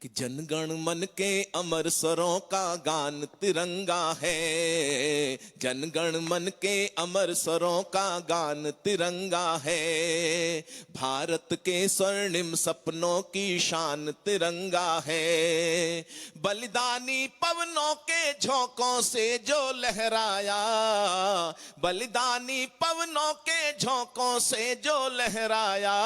कि जनगण मन के अमर स्वरों का गान तिरंगा है। जनगण मन के अमर स्वरों का गान तिरंगा है। भारत के स्वर्णिम सपनों की शान तिरंगा है। बलिदानी पवनों के झोंकों से जो लहराया, बलिदानी पवनों के झोंकों से जो लहराया,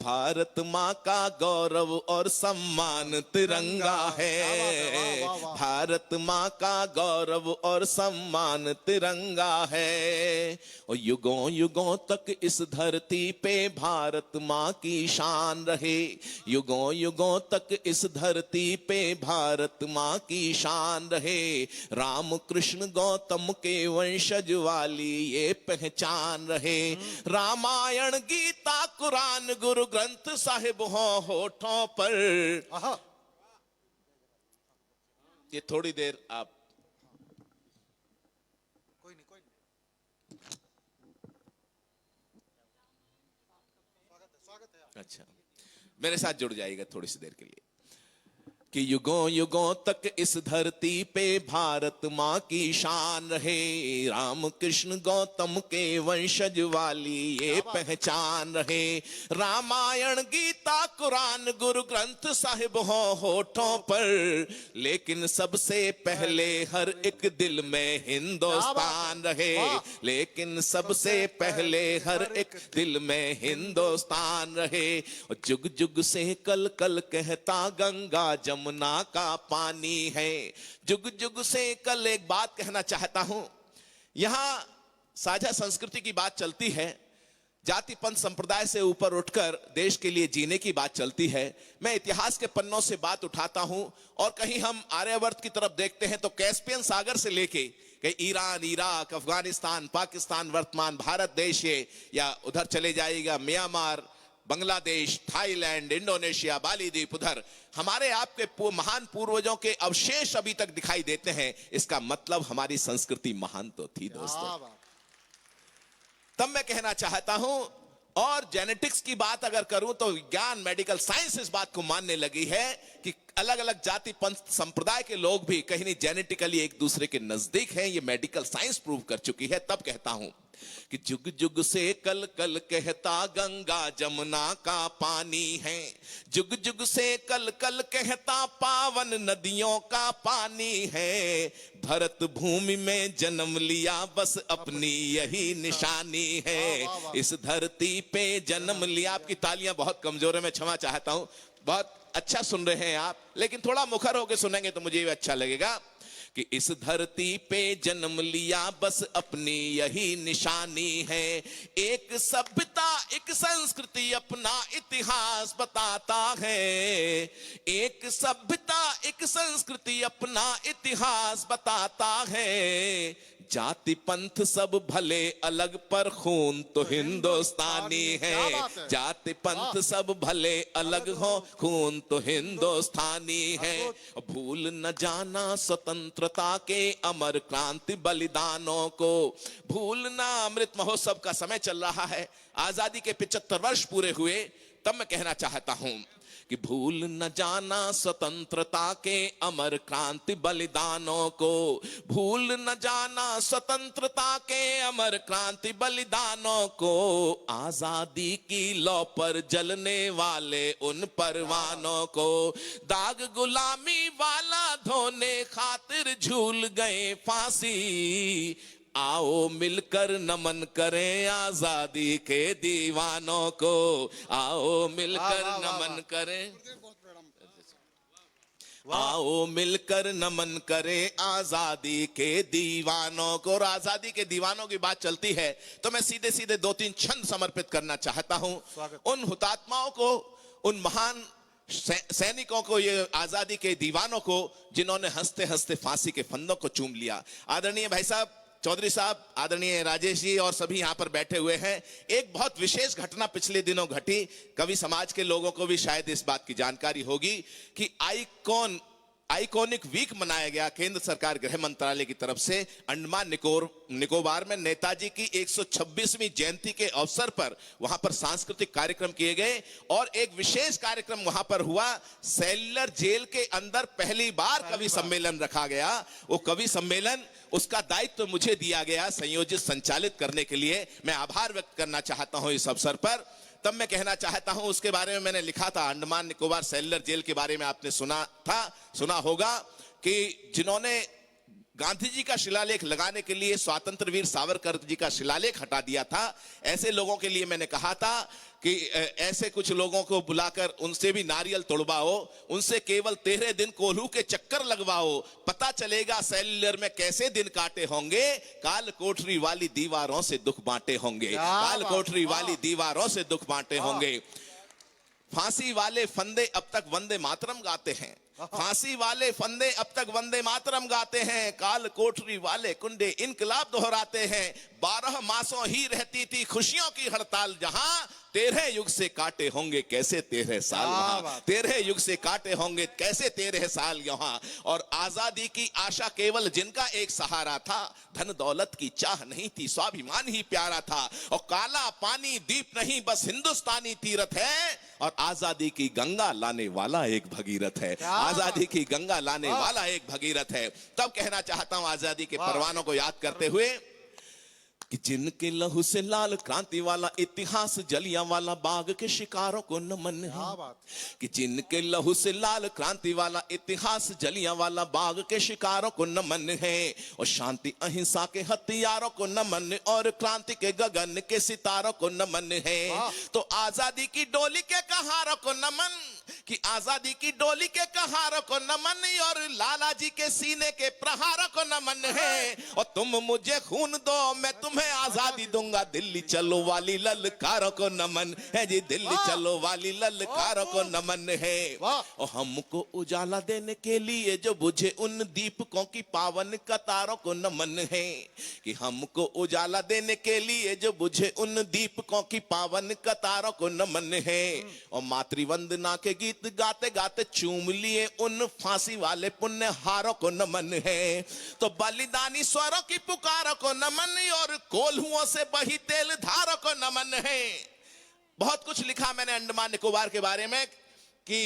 भारत माँ का गौरव और सम्मान तिरंगा है। भारत माँ का गौरव और सम्मान तिरंगा है। और युगों युगों तक इस धरती पे भारत माँ की शान रहे। युगों युगों तक इस धरती पे भारत माँ की शान रहे। राम कृष्ण गौतम के वंशज वाली ये पहचान रहे। रामायण गीता कुरान गुरु ग्रंथ साहिब हो होठों पर। ये थोड़ी देर आप कोई नहीं स्वागत है। अच्छा, मेरे साथ जुड़ जाइएगा थोड़ी सी देर के लिए। कि युगों युगों तक इस धरती पे भारत माँ की शान रहे। राम कृष्ण गौतम के वंशज वाली ये पहचान रहे। रामायण गीता कुरान गुरु ग्रंथ साहिब हो होठों पर, लेकिन सबसे पहले हर एक दिल में हिंदुस्तान रहे। लेकिन सबसे पहले हर एक दिल में हिंदुस्तान रहे। और जुग जुग से कल कल कहता गंगा जमुना का पानी है। जुग जुग से कल एक बात कहना चाहता हूं। यहां साझा संस्कृति की बात चलती है, जाति पंथ संप्रदाय से ऊपर उठकर देश के लिए जीने की बात चलती है। मैं इतिहास के पन्नों से बात उठाता हूं और कहीं हम आर्यवर्त की तरफ देखते हैं तो कैस्पियन सागर से लेके कहीं ईरान, इराक, अफगानिस्तान, पाकिस्तान, वर्तमान भारत देश, या उधर चले जाइएगा म्यांमार, बांग्लादेश, थाईलैंड, इंडोनेशिया, बाली द्वीप, उधर हमारे आपके महान पूर्वजों के अवशेष अभी तक दिखाई देते हैं। इसका मतलब हमारी संस्कृति महान तो थी दोस्तों। तब मैं कहना चाहता हूं, और जेनेटिक्स की बात अगर करूं तो विज्ञान, मेडिकल साइंस इस बात को मानने लगी है कि अलग अलग जाति पंथ संप्रदाय के लोग भी कहीं नहीं जेनेटिकली एक दूसरे के नजदीक हैं। ये मेडिकल साइंस प्रूव कर चुकी है। तब कहता हूं कि जुग जुग से कल कल कहता गंगा जमुना का पानी है। जुग जुग से कल कल कहता पावन नदियों का पानी है। भरत भूमि में जन्म लिया बस अपनी यही निशानी है। इस धरती पे जन्म लिया। आपकी तालियां बहुत कमजोर है, मैं क्षमा चाहता हूं। बहुत अच्छा सुन रहे हैं आप, लेकिन थोड़ा मुखर होकर सुनेंगे तो मुझे भी अच्छा लगेगा। कि इस धरती पे जन्म लिया बस अपनी यही निशानी है। एक सभ्यता एक संस्कृति अपना इतिहास बताता है। एक सभ्यता एक संस्कृति अपना इतिहास बताता है। जाति पंथ सब भले अलग पर खून तो हिंदुस्तानी है। जाति पंथ सब भले अलग हो, खून तो हिंदुस्तानी है। भूल न जाना स्वतंत्रता के अमर क्रांति बलिदानों को। भूलना। अमृत महोत्सव का समय चल रहा है, आजादी के 75 वर्ष पूरे हुए। तब मैं कहना चाहता हूं कि भूल न जाना स्वतंत्रता के अमर क्रांति बलिदानों को। भूल न जाना स्वतंत्रता के अमर क्रांति बलिदानों को। आजादी की लौ पर जलने वाले उन परवानों को। दाग गुलामी वाला धोने खातिर झूल गए फांसी। आओ मिलकर नमन करें आजादी के दीवानों को। आओ मिलकर नमन करें। आओ मिलकर नमन करें आजादी के दीवानों को। और आजादी के दीवानों की बात चलती है तो मैं सीधे सीधे 2-3 छंद समर्पित करना चाहता हूं उन हुतात्माओं को, उन महान सैनिकों को, ये आजादी के दीवानों को जिन्होंने हंसते हंसते फांसी के फंदों को चूम लिया। आदरणीय भाई साहब चौधरी साहब, आदरणीय राजेश जी और सभी यहां पर बैठे हुए हैं। एक बहुत विशेष घटना पिछले दिनों घटी। कवि समाज के लोगों को भी शायद इस बात की जानकारी होगी कि आइकॉनिक वीक मनाया गया केंद्र सरकार गृह मंत्रालय की तरफ से अंडमान निकोबार में नेताजी की 126वीं जयंती के अवसर पर वहां पर सांस्कृतिक कार्यक्रम किए गए और एक विशेष कार्यक्रम वहां पर हुआ। सेल्युलर जेल के अंदर पहली बार कवि सम्मेलन रखा गया। वो कवि सम्मेलन, उसका दायित्व मुझे दिया गया संयोजित संचालित करने के लिए। मैं आभार व्यक्त करना चाहता हूं इस अवसर पर। तब मैं कहना चाहता हूं, उसके बारे में मैंने लिखा था, अंडमान निकोबार सेल्युलर जेल के बारे में आपने सुना होगा कि जिन्होंने गांधी जी का शिलालेख लगाने के लिए स्वतंत्र वीर सावरकर जी का शिलालेख हटा दिया था, ऐसे लोगों के लिए मैंने कहा था कि ऐसे कुछ लोगों को बुलाकर उनसे भी नारियल तोड़वाओ, उनसे केवल 13 दिन कोल्हू के चक्कर लगवाओ, पता चलेगा सेल्युलर में कैसे दिन काटे होंगे। काल कोठरी वाली दीवारों से दुख बांटे होंगे, काल कोठरी वाली दीवारों से दुख बांटे होंगे। फांसी वाले फंदे अब तक वंदे मातरम गाते हैं, फांसी वाले फंदे अब तक वंदे मातरम गाते हैं। काल कोठरी वाले कुंडे इनकलाब दोहराते हैं। 12 मासों ही रहती थी खुशियों की हड़ताल जहां, 13 युग से काटे होंगे कैसे 13 साल वहां, 13 युग से काटे होंगे कैसे 13 साल यहाँ। और आजादी की आशा केवल जिनका एक सहारा था, धन दौलत की चाह नहीं थी, स्वाभिमान ही प्यारा था। और काला पानी दीप नहीं बस हिंदुस्तानी तीरथ है, और आजादी की गंगा लाने वाला एक भगीरथ है, आजादी की गंगा लाने वाला एक भगीरथ है। तब कहना चाहता हूं आजादी के परवानों को याद करते हुए कि जिनके लहू से लाल क्रांति वाला इतिहास जलियां वाला बाग के शिकारों को नमन है, कि जिनके लहू से लाल क्रांति वाला इतिहास जलियां वाला बाग के शिकारों को नमन है। और शांति अहिंसा के हथियारों को नमन, और क्रांति के गगन के सितारों को नमन है। तो आजादी की डोली के कहारों को नमन, कि आजादी की डोली के कहारों को नमन, और लाला जी के सीने के प्रहारों को नमन है। और तुम मुझे खून दो मैं तुम्हें आजादी दूंगा, दिल्ली चलो वाली ललकारों को नमन है जी, दिल्ली चलो वाली ललकारों को नमन है। और हमको उजाला देने के लिए जो बुझे उन दीपकों की पावन कतारों को नमन है, कि हमको उजाला देने के लिए जो बुझे उन दीपकों की पावन कतारों को नमन है। और मातृवंदना के गीत गाते गाते चूम लिए उन फांसी वाले पुण्य हारों को नमन है। तो बलिदानी स्वरों की पुकारों को नमन, और कोल्हुओं से बही तेल धारों को नमन है। बहुत कुछ लिखा मैंने अंडमान निकोबार के बारे में कि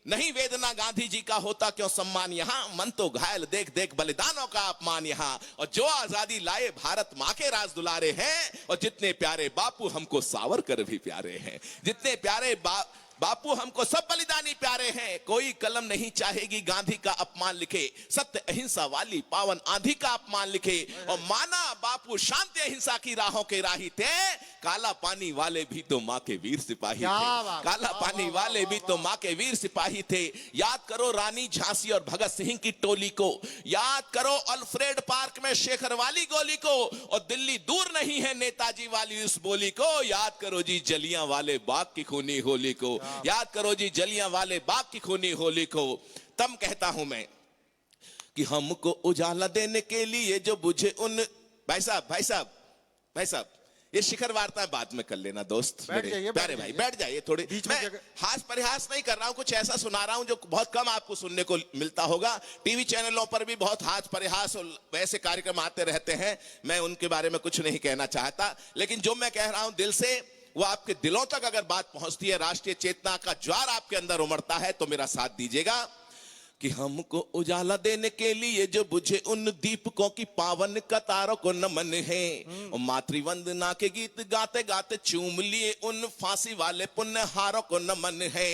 नहीं वेदना गांधी जी का होता क्यों सम्मान यहाँ, मन तो घायल देख देख बलिदानों का अपमान यहाँ। और जो आजादी लाए भारत माँ के राज दुलारे हैं, और जितने प्यारे बापू हमको सावरकर भी प्यारे हैं, जितने प्यारे बापू हमको सब बलिदानी प्यारे हैं। कोई कलम नहीं चाहेगी गांधी का अपमान लिखे, सत्य अहिंसा वाली पावन आंधी का अपमान लिखे। और माना बापू शांति अहिंसा की राहों के राही थे, काला पानी वाले भी तो माँ के वीर सिपाही थे, काला पानी वाले भी तो माँ के वीर सिपाही थे। याद करो रानी झांसी और भगत सिंह की टोली को, याद करो अल्फ्रेड पार्क में शेखर वाली गोली को, और दिल्ली दूर नहीं है नेताजी वाली उस बोली को। याद करो जी जलियां वाले बाग की खूनी होली को, याद करो जी जलियां वाले बाग की खूनी होली को। तब कहता हूं मैं कि हमको उजाला देने के लिए जो बुझे उन, भाई साहब ये शिखर वार्ता बाद में कर लेना दोस्त, प्यारे भाई बैठ जाइए थोड़ी। मैं हास परिहास नहीं कर रहा हूं, कुछ ऐसा सुना रहा हूं जो बहुत कम आपको सुनने को मिलता होगा। टीवी चैनलों पर भी बहुत हास परिहास और वैसे कार्यक्रम आते रहते हैं, मैं उनके बारे में कुछ नहीं कहना चाहता। लेकिन जो मैं कह रहा हूं दिल से, वो आपके दिलों तक अगर बात पहुंचती है, राष्ट्रीय चेतना का ज्वार आपके अंदर उमड़ता है, तो मेरा साथ दीजिएगा। कि हमको उजाला देने के लिए जो बुझे उन दीपकों की पावन कतारों को नमन है। और मातृवंदना के गीत गाते गाते चूम लिए उन फांसी वाले पुण्य हारों को नमन है।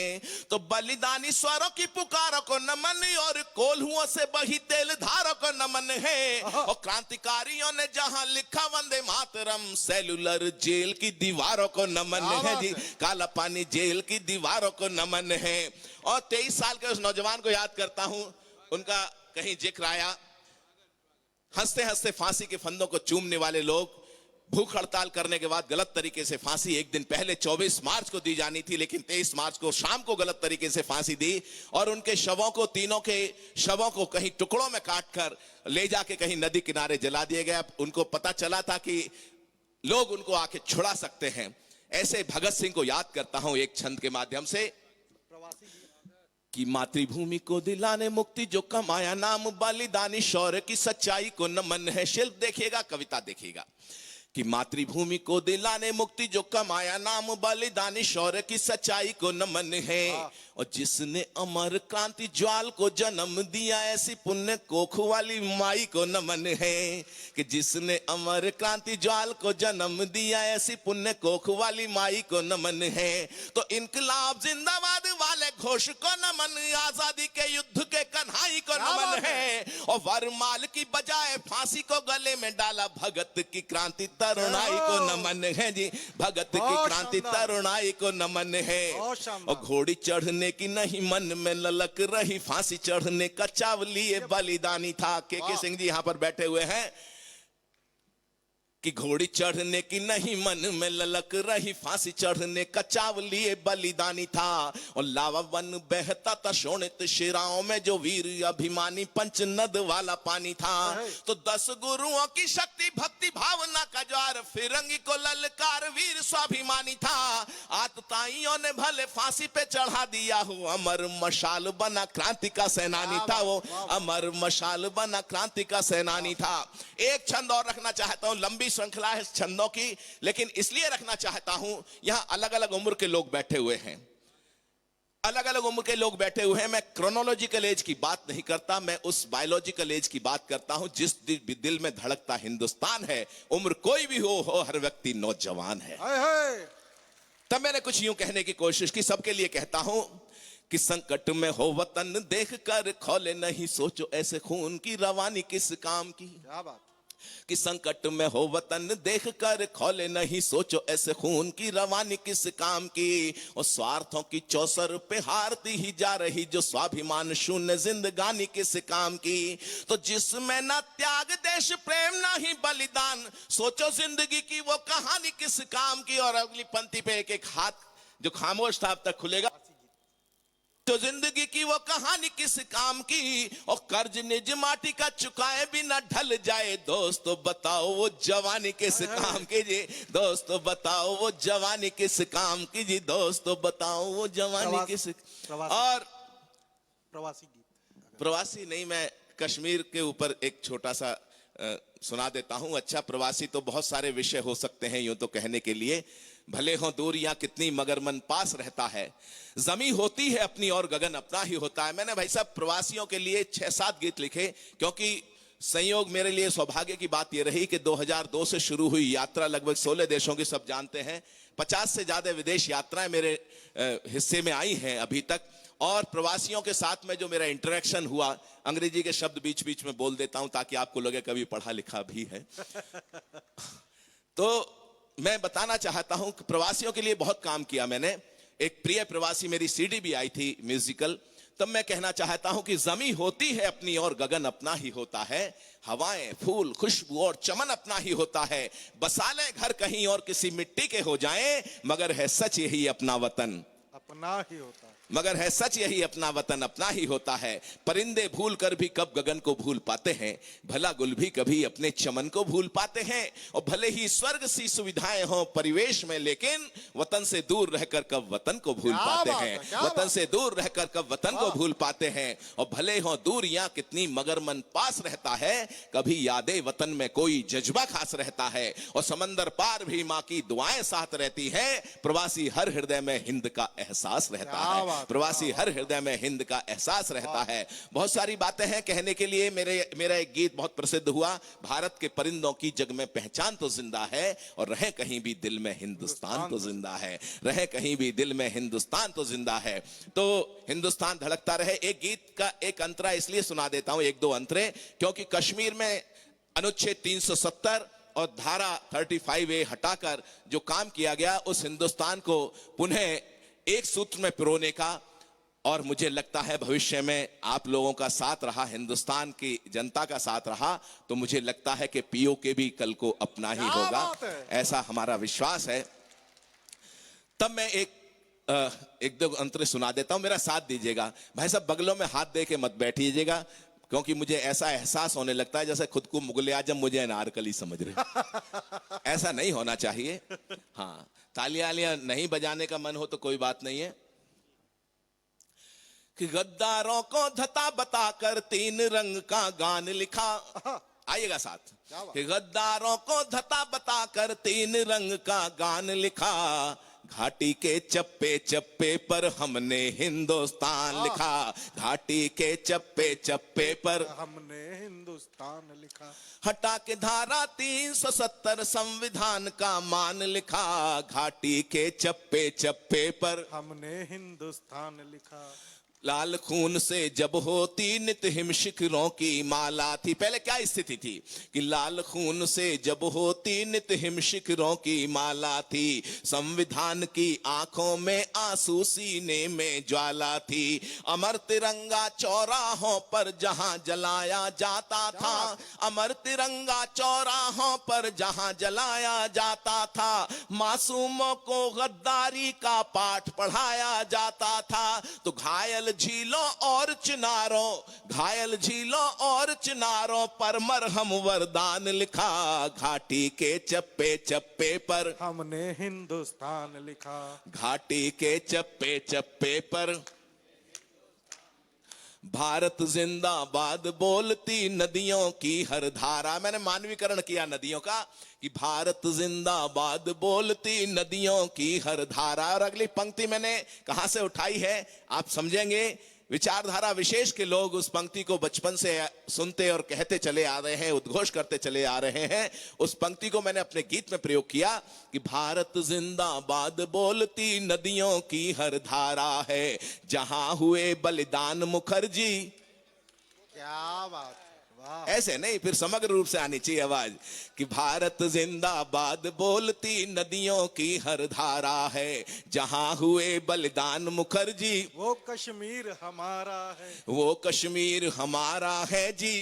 तो बलिदानी स्वरों की पुकारों को नमन, और कोल्हुओं से बही तेल धारों को नमन है। और क्रांतिकारियों ने जहां लिखा वंदे मातरम, सेल्युलर जेल की दीवारों को नमन है जी, काला पानी जेल की दीवारों को नमन है। और 23 साल के उस नौजवान को याद करता हूं, उनका कहीं जिक्र आया, हंसते हंसते फांसी के फंदों को चूमने वाले लोग, भूख हड़ताल करने के बाद गलत तरीके से फांसी एक दिन पहले 24 मार्च को दी जानी थी, लेकिन 23 मार्च को शाम को गलत तरीके से फांसी दी। और उनके शवों को, तीनों के शवों को कहीं टुकड़ों में काट कर ले जाके कहीं नदी किनारे जला दिया गया। उनको पता चला था कि लोग उनको आके छुड़ा सकते हैं। ऐसे भगत सिंह को याद करता हूं एक छंद के माध्यम से, कि मातृभूमि को दिलाने मुक्ति जो कमाया नाम, बलिदानी शौर्य की सच्चाई को नमन है। शिल्प देखिएगा, कविता देखिएगा कि मातृभूमि को दिलाने मुक्ति जो कमाया नाम, बलिदानी शौर्य की सच्चाई को नमन है। और जिसने अमर क्रांति ज्वाल को जन्म दिया, ऐसी पुण्य कोख वाली माई को नमन है। कि जिसने अमर क्रांति ज्वाल को जन्म दिया, ऐसी पुण्य कोख वाली माई को नमन है। तो इनकलाब जिंदाबाद वाले घोष को नमन, आजादी के युद्ध के कन्हाई को नमन है। और वरमाल की बजाय फांसी को गले में डाला, भगत की क्रांति तरुणाई को नमन है जी, भगत की क्रांति तरुणाई को नमन है। और घोड़ी चढ़ने की नहीं मन में ललक रही, फांसी चढ़ने का चावलिए बलिदानी था। के सिंह जी यहां पर बैठे हुए हैं कि घोड़ी चढ़ने की नहीं मन में ललक रही, फांसी चढ़ने का चावलिए बलिदानी था। और लावा वन बहता था शोणित शिराओं में, जो वीर अभिमानी पंच नद वाला पानी था। तो 10 गुरुओं की शक्ति भक्ति भावना का ज्वार, फिरंगी को ललकार वीर स्वाभिमानी था। आतताइयों ने भले फांसी पे चढ़ा दिया हो, अमर मशाल बना क्रांति का सेनानी था वो, अमर मशाल बना क्रांति का सेनानी था। एक छंद और रखना चाहता हूं, लंबी श्रृंखला है छंदों की, लेकिन इसलिए रखना चाहता हूं, यहां अलग अलग उम्र के लोग बैठे हुए हैं, अलग अलग उम्र के लोग बैठे हुए हैं। मैं क्रोनोलॉजिकल एज की बात नहीं करता, मैं उस बायोलॉजिकल एज की बात करता हूं जिस दिल में धड़कता हिंदुस्तान है। उम्र कोई भी हो, हर व्यक्ति नौजवान है। तब मैंने कुछ यूं कहने की कोशिश की, सबके लिए कहता हूं कि संकट में हो वतन देख कर खौले नहीं, सोचो ऐसे खून की रवानी किस काम की। क्या बात। कि संकट में हो वतन देख कर खौले नहीं, सोचो ऐसे खून की रवानी किस काम की। और स्वार्थों की चौसर पे हारती ही जा रही, जो स्वाभिमान शून्य जिंदगानी किस काम की। तो जिसमें ना त्याग देश प्रेम ना ही बलिदान, सोचो जिंदगी की वो कहानी किस काम की। और अगली पंक्ति पे एक एक हाथ जो खामोश था अब तक खुलेगा। तो जिंदगी की वो कहानी किस काम की, और कर्ज निज माटी का चुकाए बिना ढल जाए। दोस्तों बताओ वो जवानी किस काम की जी, दोस्तों बताओ वो जवानी किस काम की जी, दोस्तों बताओ वो जवानी किस। और प्रवासी गीत, प्रवासी नहीं, मैं कश्मीर के ऊपर एक छोटा सा सुना देता हूं। अच्छा, प्रवासी तो बहुत सारे विषय हो सकते हैं यूं तो कहने के लिए, भले हो दूरियां कितनी मगर मन पास रहता है। जमी होती है अपनी और गगन अपना ही होता है। मैंने भाई साहब प्रवासियों के लिए 6-7 गीत लिखे, क्योंकि संयोग मेरे लिए सौभाग्य की बात यह रही कि 2002 से शुरू हुई यात्रा लगभग 16 देशों की, सब जानते हैं 50 से ज्यादा विदेश यात्राएं मेरे हिस्से में आई हैं अभी तक। और प्रवासियों के साथ में जो मेरा इंटरेक्शन हुआ, अंग्रेजी के शब्द बीच बीच में बोल देता हूं ताकि आपको लगे कभी पढ़ा लिखा भी है। तो मैं बताना चाहता हूं कि प्रवासियों के लिए बहुत काम किया मैंने। एक प्रिय प्रवासी मेरी सीडी भी आई थी म्यूजिकल, तब मैं कहना चाहता हूं कि जमी होती है अपनी और गगन अपना ही होता है। हवाएं फूल खुशबू और चमन अपना ही होता है। बसा ले घर कहीं और किसी मिट्टी के हो जाएं, मगर है सच यही अपना वतन अपना ही होता है। मगर है सच यही अपना वतन अपना ही होता है। परिंदे भूल कर भी कब गगन को भूल पाते हैं, भला गुल भी कभी अपने चमन को भूल पाते हैं। और भले ही स्वर्ग सी सुविधाएं हो परिवेश में, लेकिन वतन से दूर रहकर कब वतन को भूल पाते हैं, वतन से दूर रहकर कब वतन को भूल पाते हैं। और भले हो दूरियां कितनी मगर मन पास रहता है, कभी यादें वतन में कोई जज्बा खास रहता है। और समंदर पार भी माँ की दुआएं साथ रहती है, प्रवासी हर हृदय में हिंद का एहसास रहता है, प्रवासी हर हृदय में हिंद का एहसास रहता है। बहुत सारी बातें हैं कहने के लिए। मेरा एक गीत बहुत प्रसिद्ध हुआ, भारत के परिंदों की जग में पहचान तो जिंदा है, और रहे कहीं भी दिल में हिंदुस्तान तो जिंदा है, रहे कहीं भी दिल में हिंदुस्तान तो जिंदा है। तो हिंदुस्तान धड़कता रहे। एक गीत का एक अंतरा इसलिए सुना देता हूं, 1-2 अंतरे, क्योंकि कश्मीर में अनुच्छेद 370 और धारा 35A हटाकर जो काम किया गया, उस हिंदुस्तान को पुनः एक सूत्र में पिरोने का, और मुझे लगता है भविष्य में आप लोगों का साथ रहा, हिंदुस्तान की जनता का साथ रहा, तो मुझे लगता है कि पीओके भी कल को अपना ही होगा, ऐसा हमारा विश्वास है। तब मैं एक 2 अंतरे सुना देता हूं, मेरा साथ दीजिएगा भाई साहब। बगलों में हाथ दे के मत बैठिएगा, क्योंकि मुझे ऐसा एहसास होने लगता है जैसे खुद को मुगल आजम मुझे अनारकली समझ रहे। ऐसा नहीं होना चाहिए। हाँ, तालियां नहीं बजाने का मन हो तो कोई बात नहीं है। कि गद्दारों को धता बताकर 3 रंग का गान लिखा। आइएगा साथ। क्या बात। कि गद्दारों को धता बताकर 3 रंग का गान लिखा, घाटी के चप्पे चप्पे पर हमने हिंदुस्तान लिखा, घाटी के चप्पे चप्पे पर हमने हिंदुस्तान लिखा। हटा के धारा 370 संविधान का मान लिखा, घाटी के चप्पे चप्पे पर हमने हिंदुस्तान लिखा। लाल खून से जब होती नित हिम शिखरों की माला थी। पहले क्या स्थिति थी कि लाल खून से जब होती नित हिम शिखरों की माला थी, संविधान की आंखों में आंसू सीने में ज्वाला थी। अमर तिरंगा चौराहों पर जहां जलाया जाता था, अमर तिरंगा चौराहों पर जहां जलाया जाता था, मासूमों को गद्दारी का पाठ पढ़ाया जाता था। तो घायल झीलों और चिनारों, घायल झीलों और चिनारों पर मरहम वरदान लिखा, घाटी के चप्पे चप्पे पर हमने हिंदुस्तान लिखा। घाटी के चप्पे चप्पे पर भारत जिंदाबाद बोलती नदियों की हर धारा। मैंने मानवीकरण किया नदियों का कि भारत जिंदाबाद बोलती नदियों की हर धारा। और अगली पंक्ति मैंने कहां से उठाई है आप समझेंगे। विचारधारा विशेष के लोग उस पंक्ति को बचपन से सुनते और कहते चले आ रहे हैं, उद्घोष करते चले आ रहे हैं। उस पंक्ति को मैंने अपने गीत में प्रयोग किया कि भारत जिंदाबाद बोलती नदियों की हर धारा है, जहां हुए बलिदान मुखर्जी। क्या बात। वाह। ऐसे नहीं, फिर समग्र रूप से आनी चाहिए आवाज कि भारत जिंदाबाद बोलती नदियों की हर धारा है, जहां हुए बलिदान मुखर्जी। वो कश्मीर हमारा है। वो कश्मीर हमारा है जी,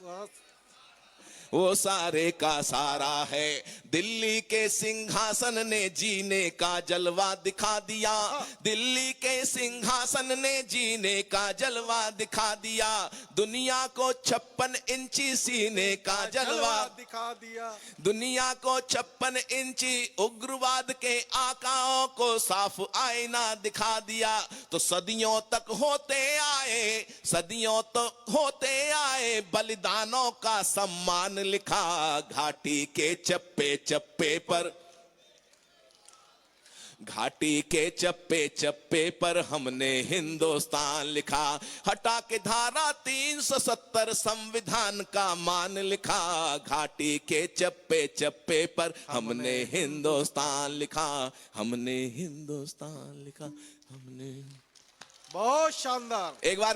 वाह। वो सारे का सारा है। दिल्ली के सिंहासन ने जीने का जलवा दिखा दिया, दिल्ली के सिंहासन ने जीने का जलवा दिखा दिया, दुनिया को 56 इंची सीने का जलवा दिखा दिया। दुनिया को 56 इंची उग्रवाद के आकाओं को साफ आईना दिखा दिया। तो सदियों तक होते आए, सदियों तक होते आए बलिदानों का सम्मान लिखा, घाटी के चप्पे चप्पे पर, घाटी के चप्पे चप्पे पर हमने हिंदुस्तान लिखा। हटा के धारा 370 संविधान का मान लिखा, घाटी के चप्पे चप्पे पर हमने हिंदुस्तान लिखा, हमने हिंदुस्तान लिखा, हमने। बहुत शानदार। एक बार